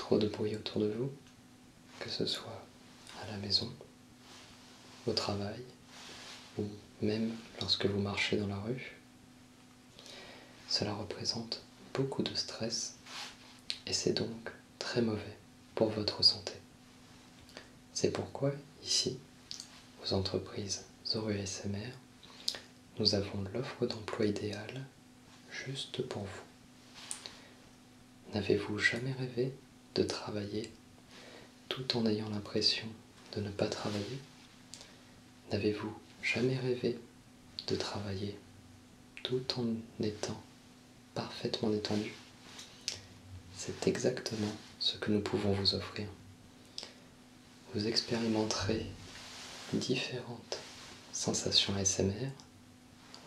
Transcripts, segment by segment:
trop de bruit autour de vous, que ce soit à la maison, au travail, ou même lorsque vous marchez dans la rue. Cela représente beaucoup de stress et c'est donc très mauvais pour votre santé. C'est pourquoi ici, aux entreprises Zoru ASMR, nous avons l'offre d'emploi idéale juste pour vous. N'avez-vous jamais rêvé de travailler tout en ayant l'impression de ne pas travailler? N'avez-vous jamais rêvé de travailler tout en étant parfaitement détendu? C'est exactement ce que nous pouvons vous offrir. Vous expérimenterez différentes sensations ASMR.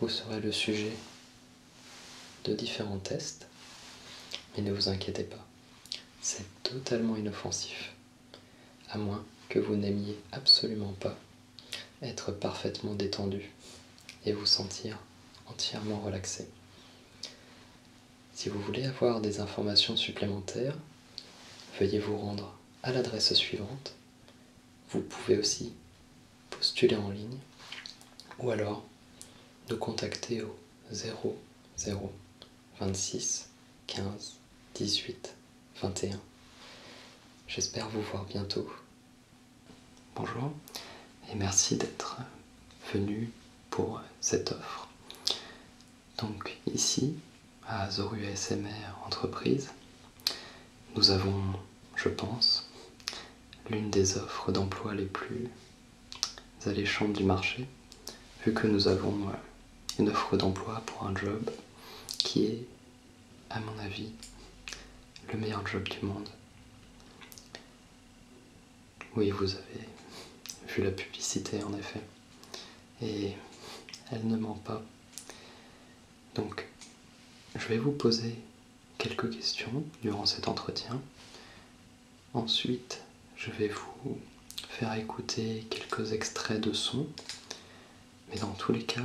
Vous serez le sujet de différents tests, mais ne vous inquiétez pas, c'est totalement inoffensif, à moins que vous n'aimiez absolument pas être parfaitement détendu et vous sentir entièrement relaxé. Si vous voulez avoir des informations supplémentaires, veuillez vous rendre à l'adresse suivante. Vous pouvez aussi postuler en ligne ou alors nous contacter au 00 26 15 18 21. J'espère vous voir bientôt. Bonjour et merci d'être venu pour cette offre. Donc ici, à Zoru ASMR Entreprise, nous avons, je pense, l'une des offres d'emploi les plus alléchantes du marché, vu que nous avons une offre d'emploi pour un job qui est, à mon avis, le meilleur job du monde. Oui, vous avez vu la publicité en effet, et elle ne ment pas. Donc, je vais vous poser quelques questions durant cet entretien. Ensuite, je vais vous faire écouter quelques extraits de sons, mais dans tous les cas,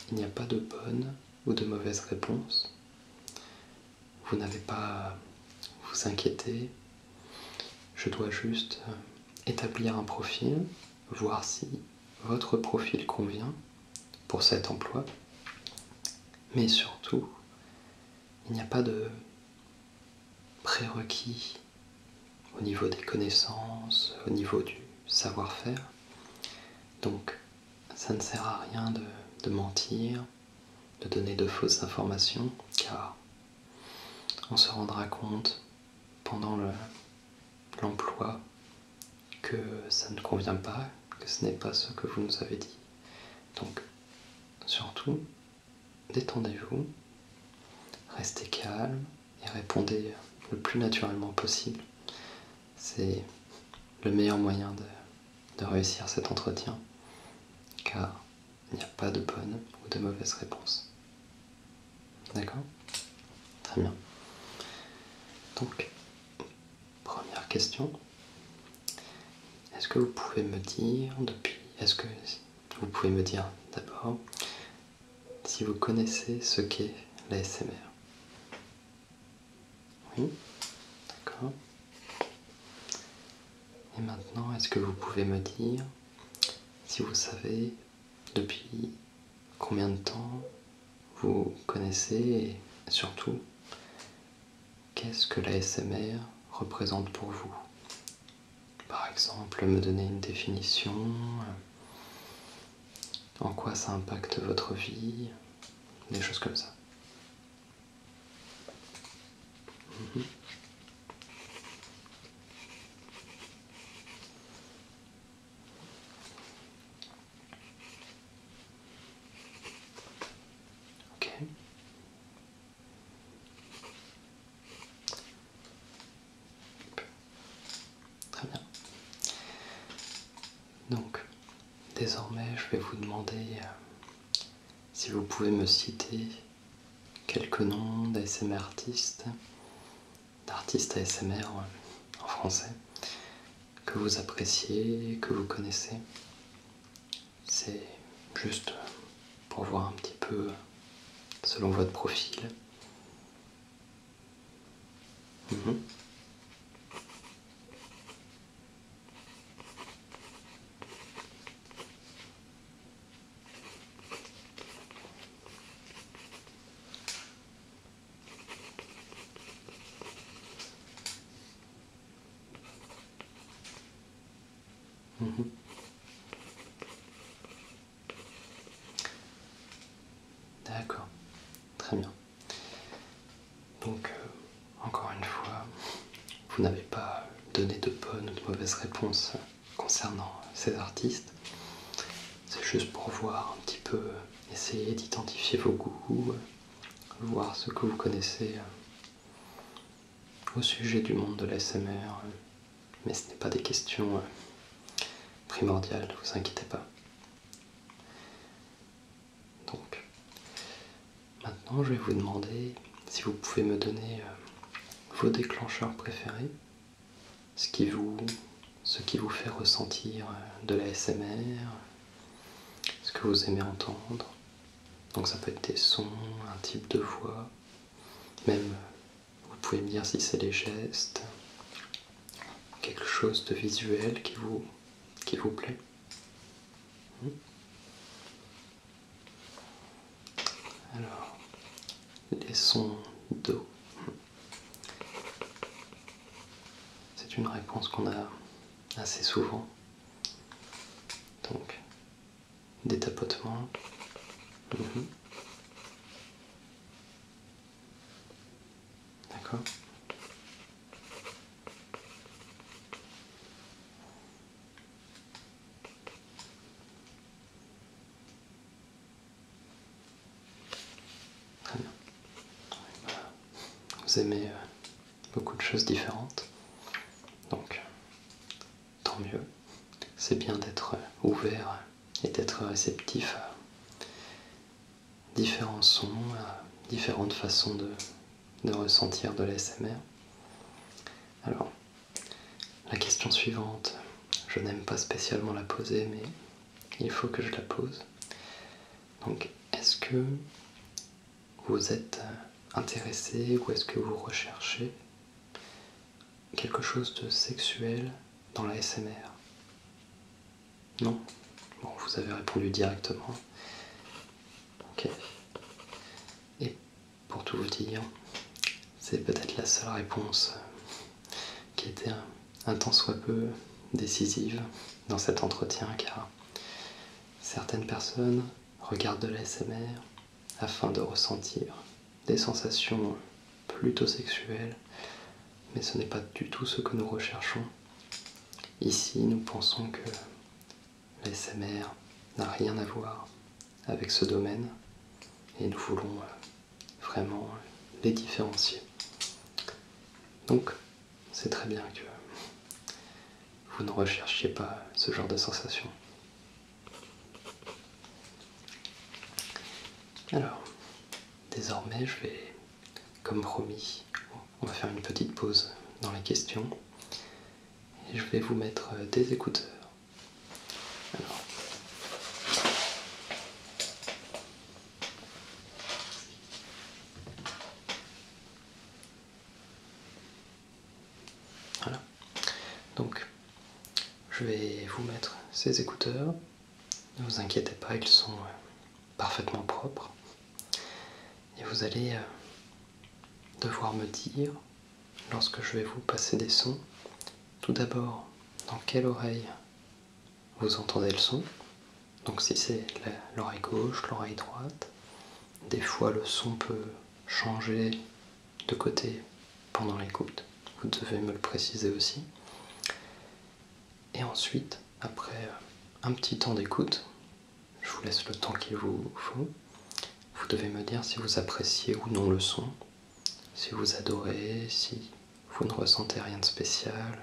il n'y a pas de bonne ou de mauvaise réponse. Vous n'avez pas à vous inquiéter. Je dois juste établir un profil, voir si votre profil convient pour cet emploi. Mais surtout, il n'y a pas de prérequis au niveau des connaissances, au niveau du savoir-faire. Donc, ça ne sert à rien de mentir, de donner de fausses informations, car on se rendra compte pendant l'emploi que ça ne convient pas, que ce n'est pas ce que vous nous avez dit. Donc, surtout, détendez-vous, restez calme et répondez le plus naturellement possible. C'est le meilleur moyen de réussir cet entretien, car il n'y a pas de bonne ou de mauvaise réponse. D'accord? Très bien. Donc, première question. Est-ce que vous pouvez me dire d'abord si vous connaissez ce qu'est l'ASMR? Oui? D'accord. Et maintenant, est-ce que vous pouvez me dire si vous savez depuis combien de temps vous connaissez et surtout qu'est-ce que l'ASMR représente pour vous? Par exemple, me donner une définition, en quoi ça impacte votre vie, des choses comme ça. Ok. Très bien. Donc, désormais, je vais vous demander si vous pouvez me citer quelques noms d'ASMR d'artistes ASMR en français, que vous appréciez, que vous connaissez. C'est juste pour voir un petit peu selon votre profil. Mhm. D'accord, très bien. Donc, encore une fois, vous n'avez pas donné de bonnes ou de mauvaises réponses concernant ces artistes. C'est juste pour voir un petit peu, essayer d'identifier vos goûts, voir ce que vous connaissez au sujet du monde de l'ASMR. Mais ce n'est pas des questions primordiales, ne vous inquiétez pas. Donc, maintenant, je vais vous demander si vous pouvez me donner vos déclencheurs préférés, ce qui vous fait ressentir de l'ASMR, ce que vous aimez entendre. Donc ça peut être des sons, un type de voix, même vous pouvez me dire si c'est les gestes, quelque chose de visuel qui vous plaît. Alors, les sons d'eau. C'est une réponse qu'on a assez souvent. Donc, des tapotements. D'accord. Très bien. Vous aimez beaucoup de choses différentes. Donc, tant mieux. C'est bien d'être ouvert et d'être réceptif à différents sons, à différentes façons de ressentir de l'ASMR. Alors, la question suivante, je n'aime pas spécialement la poser, mais il faut que je la pose. Donc, est-ce que vous êtes intéressé ou est-ce que vous recherchez quelque chose de sexuel dans l'ASMR? Non? Bon, vous avez répondu directement. Ok. Et pour tout vous dire, c'est peut-être la seule réponse qui était un tant soit peu décisive dans cet entretien, car certaines personnes regardent de l'ASMR afin de ressentir des sensations plutôt sexuelles, mais ce n'est pas du tout ce que nous recherchons. Ici, nous pensons que l'ASMR n'a rien à voir avec ce domaine et nous voulons vraiment les différencier. Donc, c'est très bien que vous ne recherchiez pas ce genre de sensation. Alors, désormais, je vais, comme promis, on va faire une petite pause dans les questions et je vais vous mettre des écouteurs. Alors, voilà. Donc, je vais vous mettre ces écouteurs. Ne vous inquiétez pas, ils sont parfaitement propres. Et vous allez devoir me dire, lorsque je vais vous passer des sons, tout d'abord, dans quelle oreille vous entendez le son. Donc si c'est l'oreille gauche, l'oreille droite, des fois le son peut changer de côté pendant l'écoute. Vous devez me le préciser aussi. Et ensuite, après un petit temps d'écoute, je vous laisse le temps qu'il vous faut, vous devez me dire si vous appréciez ou non le son, si vous adorez, si vous ne ressentez rien de spécial.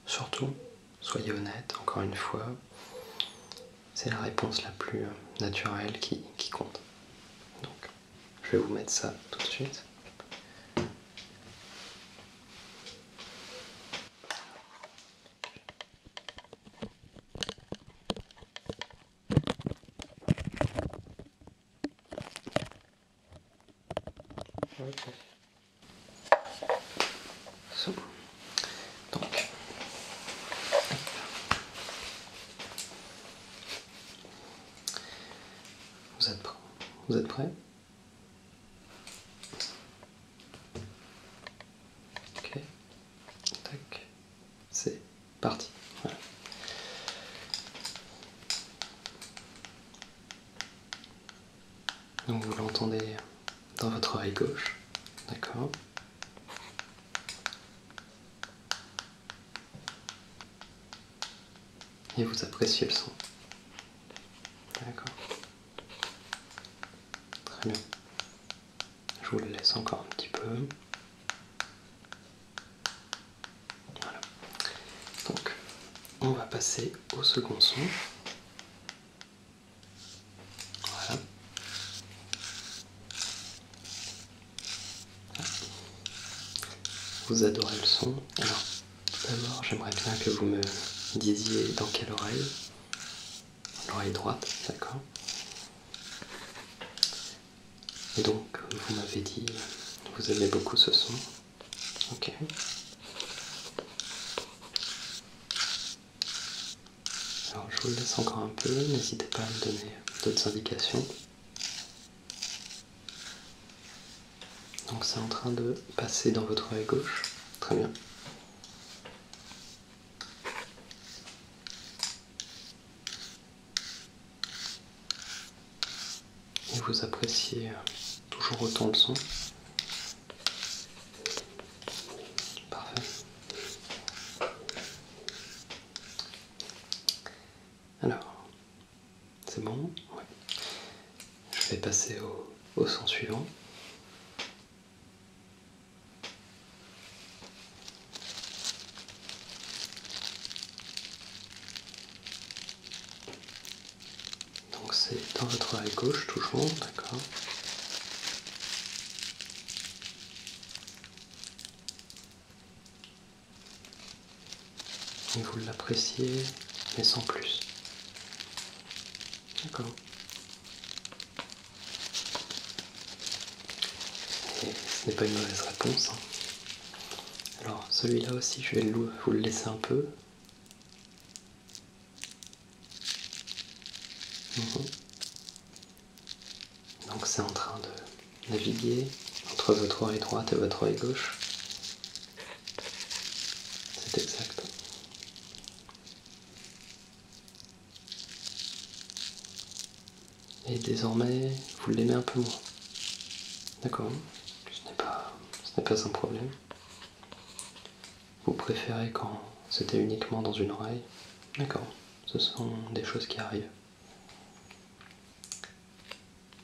Surtout, soyez honnête, encore une fois, c'est la réponse la plus naturelle qui compte. Donc, je vais vous mettre ça tout de suite. Okay. So. Donc, vous êtes prêts? Ok. Tac. C'est parti. Voilà. gauche. D'accord. Et vous appréciez le son. D'accord. Très bien. Je vous le laisse encore un petit peu. Voilà. Donc, on va passer au second son. Voilà. Vous adorez le son. Alors, d'abord, j'aimerais bien que vous me disiez dans quelle oreille. L'oreille droite, d'accord. Et donc, vous m'avez dit, vous aimez beaucoup ce son. Ok. Alors, je vous le laisse encore un peu, n'hésitez pas à me donner d'autres indications. Donc, c'est en train de passer dans votre oreille gauche. Très bien. Et vous appréciez toujours autant le son. Parfait. Alors, c'est bon? Ouais. Je vais passer au son suivant. Donc c'est dans votre oreille gauche toujours, d'accord. Et vous l'appréciez, mais sans plus. D'accord. Et ce n'est pas une mauvaise réponse. Alors celui-là aussi, je vais vous le laisser un peu. Donc c'est en train de naviguer entre votre oreille droite et votre oreille gauche. C'est exact. Et désormais, vous l'aimez un peu moins. D'accord. Ce n'est pas un problème. Vous préférez quand c'était uniquement dans une oreille. D'accord. Ce sont des choses qui arrivent.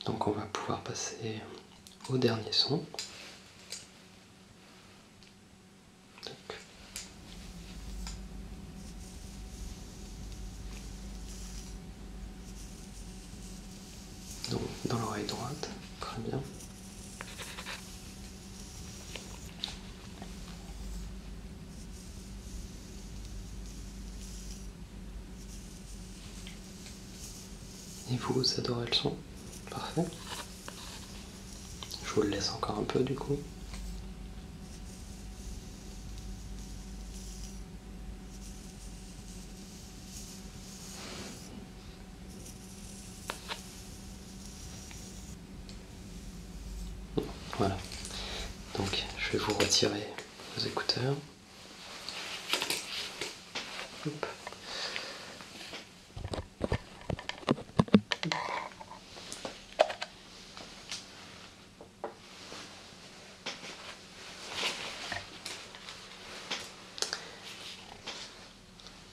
Donc on va pouvoir passer au dernier son. Donc dans l'oreille droite, très bien. Et vous adorez le son? Parfait. Je vous le laisse encore un peu du coup. Voilà. Donc je vais vous retirer vos écouteurs. Hop.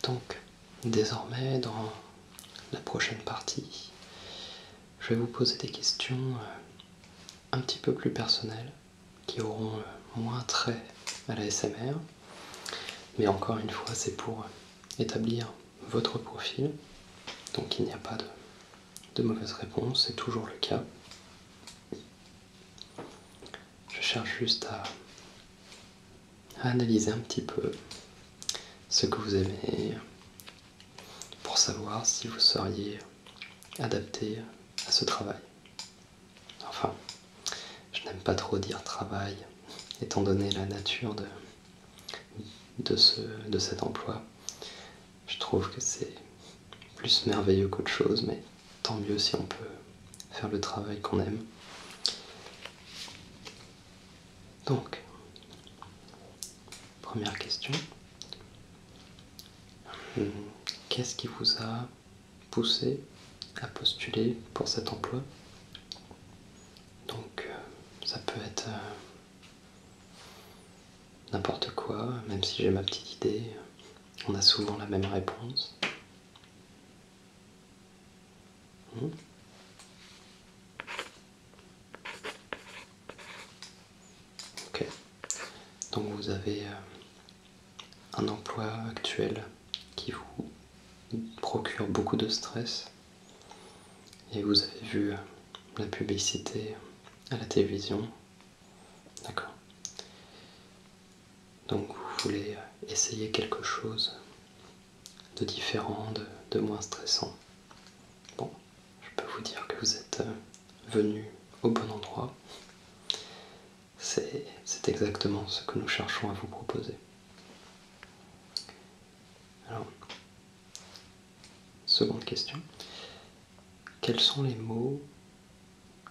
Donc désormais dans la prochaine partie, je vais vous poser des questions un petit peu plus personnelles qui auront moins trait à la SMR. Mais encore une fois, c'est pour établir votre profil. Donc il n'y a pas de mauvaise réponse, c'est toujours le cas. Je cherche juste à analyser un petit peu ce que vous aimez pour savoir si vous seriez adapté à ce travail. Enfin, je n'aime pas trop dire travail, étant donné la nature de cet emploi. Je trouve que c'est plus merveilleux qu'autre chose, mais tant mieux si on peut faire le travail qu'on aime. Donc, première question. Qu'est-ce qui vous a poussé à postuler pour cet emploi? Donc, ça peut peut être n'importe quoi, même si j'ai ma petite idée, on a souvent la même réponse. Ok. Donc vous avez un emploi actuel qui vous procure beaucoup de stress et vous avez vu la publicité à la télévision. D'accord. Donc vous voulez essayer quelque chose de différent, de moins stressant. Bon, je peux vous dire que vous êtes venu au bon endroit. C'est exactement ce que nous cherchons à vous proposer. Alors, seconde question. Quels sont les mots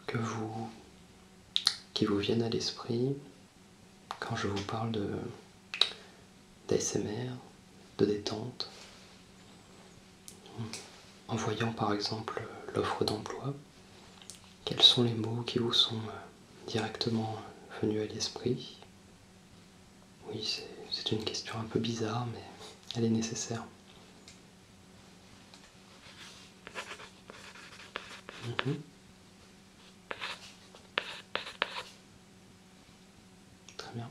qui vous viennent à l'esprit quand je vous parle d'ASMR, de détente? En voyant par exemple l'offre d'emploi, quels sont les mots qui vous sont directement venus à l'esprit? Oui, c'est une question un peu bizarre, mais elle est nécessaire. Très bien.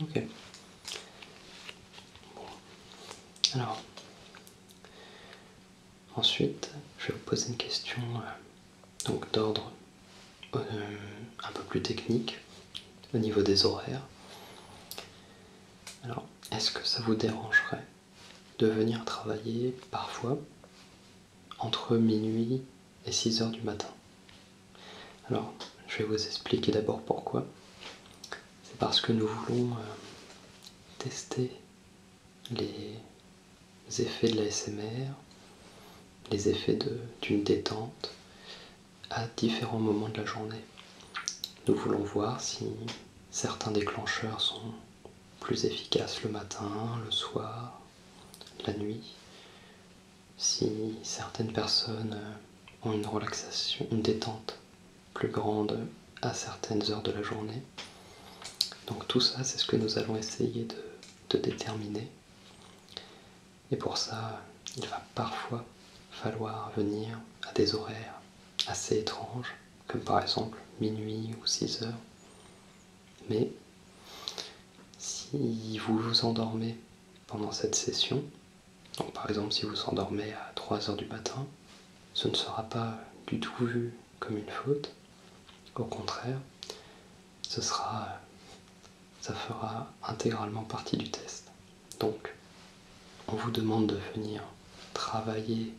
Ok. Bon. Alors, ensuite, je vais vous poser une question donc d'ordre un peu plus technique au niveau des horaires. Alors, est-ce que ça vous dérangerait de venir travailler parfois entre minuit et 6 heures du matin? Alors, je vais vous expliquer d'abord pourquoi. C'est parce que nous voulons tester les effets de l'ASMR, les effets d'une détente à différents moments de la journée. Nous voulons voir si certains déclencheurs sont plus efficaces le matin, le soir, la nuit, si certaines personnes ont une relaxation, une détente plus grande à certaines heures de la journée. Donc tout ça, c'est ce que nous allons essayer de déterminer. Et pour ça, il va parfois falloir venir à des horaires assez étranges, comme par exemple minuit ou 6 heures. Mais si vous vous endormez pendant cette session, donc par exemple si vous vous endormez à 3 heures du matin, ce ne sera pas du tout vu comme une faute. Au contraire, ça fera intégralement partie du test. Donc, on vous demande de venir travailler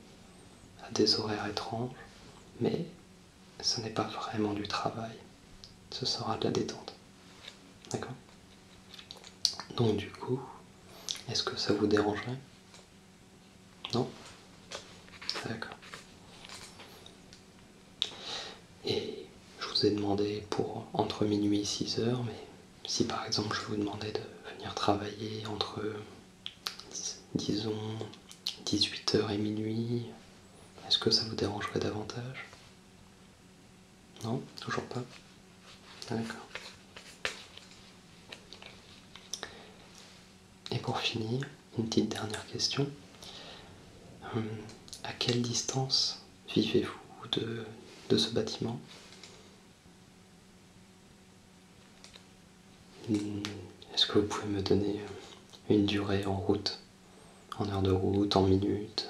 à des horaires étranges, mais ce n'est pas vraiment du travail, ce sera de la détente. D'accord? Donc du coup, est-ce que ça vous dérangerait? Non? D'accord. Et je vous ai demandé pour entre minuit et 6 heures, mais si par exemple je vous demandais de venir travailler entre, disons, 18 h et minuit, est-ce que ça vous dérangerait davantage? Non? Toujours pas? D'accord. Et pour finir, une petite dernière question. À quelle distance vivez-vous de ce bâtiment? Est-ce que vous pouvez me donner une durée en route? En heure de route, en minutes?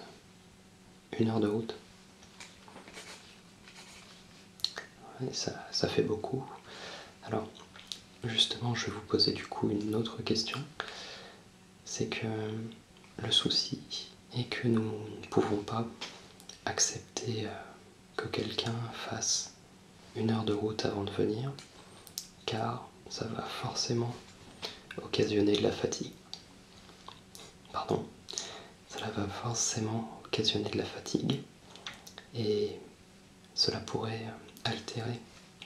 1 heure de route? Ouais, ça fait beaucoup. Alors, justement, je vais vous poser du coup une autre question. C'est que le souci est que nous ne pouvons pas accepter que quelqu'un fasse 1 heure de route avant de venir, car ça va forcément occasionner de la fatigue. Pardon, cela va forcément occasionner de la fatigue et cela pourrait altérer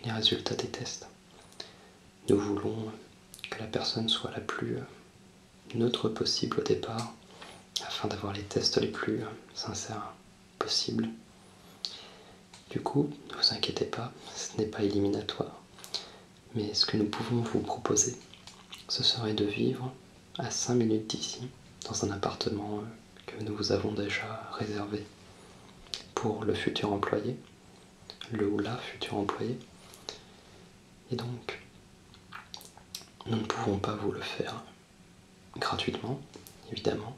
les résultats des tests. Nous voulons que la personne soit la plus neutre possible au départ afin d'avoir les tests les plus sincères possibles. Du coup, ne vous inquiétez pas, ce n'est pas éliminatoire. Mais ce que nous pouvons vous proposer, ce serait de vivre à 5 minutes d'ici, dans un appartement que nous vous avons déjà réservé pour le futur employé, le ou la futur employé. Et donc, nous ne pouvons pas vous le faire gratuitement, évidemment,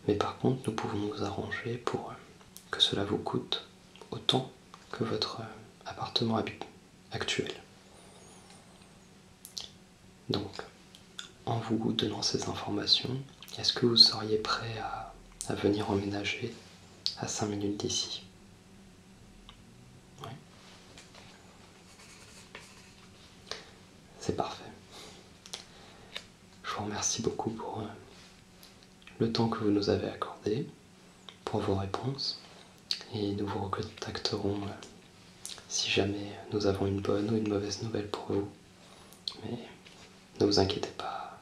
mais par contre, nous pouvons nous arranger pour que cela vous coûte autant que votre appartement actuel. Donc, en vous donnant ces informations, est-ce que vous seriez prêt à venir emménager à 5 minutes d'ici? Oui. C'est parfait. Je vous remercie beaucoup pour le temps que vous nous avez accordé, pour vos réponses, et nous vous recontacterons si jamais nous avons une bonne ou une mauvaise nouvelle pour vous. Mais ne vous inquiétez pas,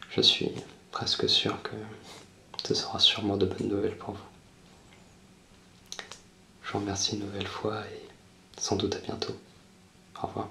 je suis presque sûr que ce sera sûrement de bonnes nouvelles pour vous. Je vous remercie une nouvelle fois et sans doute à bientôt. Au revoir.